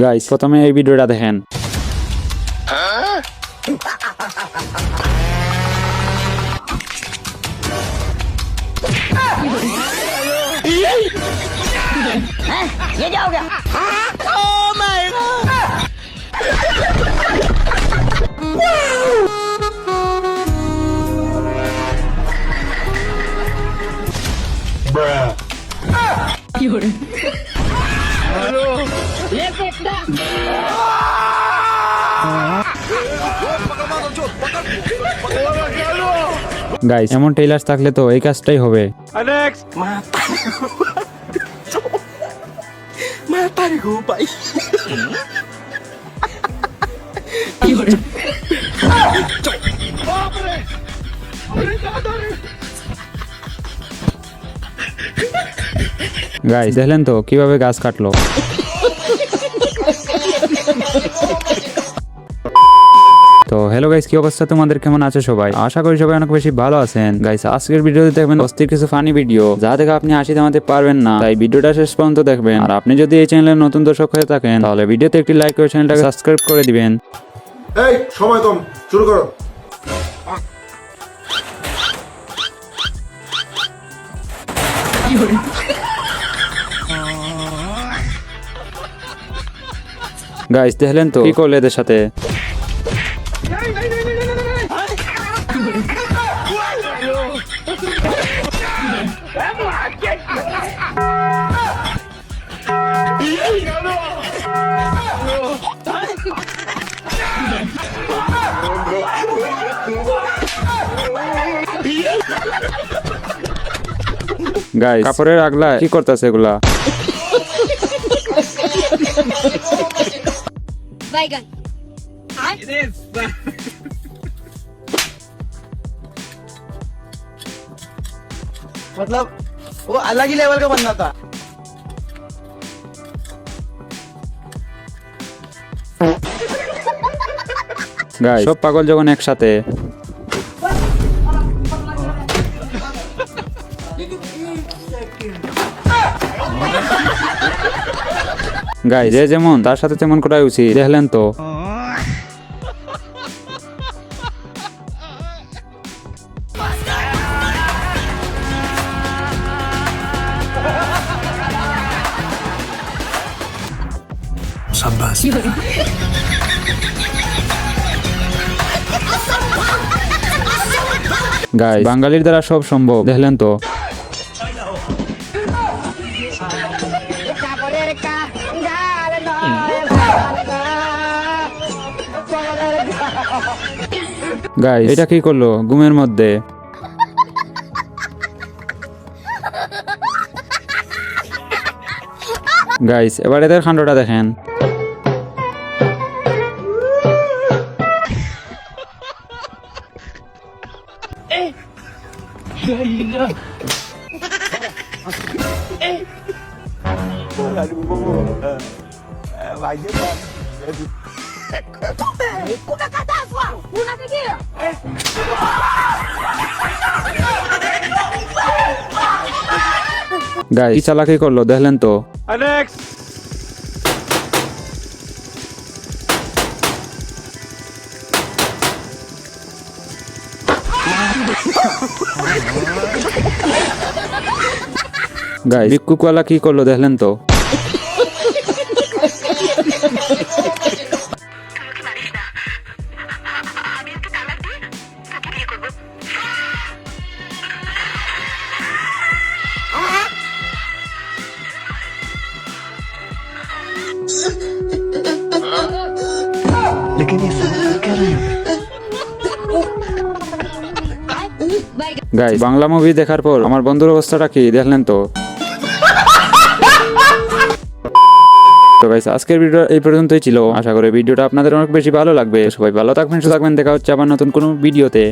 Guys প্রথমে এই ভিডিওটা দেখেন। ये क्या हो गया? Oh my God! গাইস এমন টেইলার্স থাকলে তো এই কাজটাই হবে। Mata ko pa. গাইস দেখলেন তো কিভাবে গাছ কাটলো। তো হ্যালো গাইস, কি অবস্থা তোমাদের, কেমন আছে সবাই? আশা করি সবাই অনেক বেশি ভালো আছেন। গাইস আজকের ভিডিওতে দেখবেন অস্থির কিছু ফানি ভিডিও, যা দেখে আপনি হাসি থামাতে পারবেন না, তাই ভিডিওটা শেষ পর্যন্ত দেখবেন। আর আপনি যদি এই চ্যানেলের নতুন দর্শক হয়ে থাকেন তাহলে ভিডিওতে একটি লাইক করে চ্যানেলটাকে সাবস্ক্রাইব করে দিবেন। এই সময় কম, শুরু করো। গাইস দেখলেন তো কি করলো এদের সাথে। গাইস কাপড়ের আগলা কি করতেছে এগুলা? बैगन मतलब वो अलग ही लेवल का बनना था। গাইস সব পাগল যখন একসাথে। গাইস যে যেমন তার সাথে তেমন করাই উচিত, দেখলেন তো। গাইস বাঙালির দ্বারা সব সম্ভব, দেখলেন তো। গাইস এটা কি করলো ঘুমের মধ্যে? গাইস এবার এদের কাণ্ডটা দেখেন। una catástrofe, una sequía. Guys কি চালাকি করলো, দেখলেন তো। গাইস ভিক্ষুকওয়ালা কি করলো, দেখলেন তো। लेकिन ये सब क्या रहे हैं? গাইস বাংলা মুভি দেখার পর আমার বন্ধুর অবস্থাটা কি, দেখলেন তো। তো গাইস আজকের ভিডিও এই পর্যন্তই ছিল। আশা করি ভিডিওটা আপনাদের অনেক বেশি ভালো লাগবে। সবাই ভালো থাকবেন, সুস্থ থাকবেন। দেখা হচ্ছে আবার নতুন কোনো ভিডিওতে।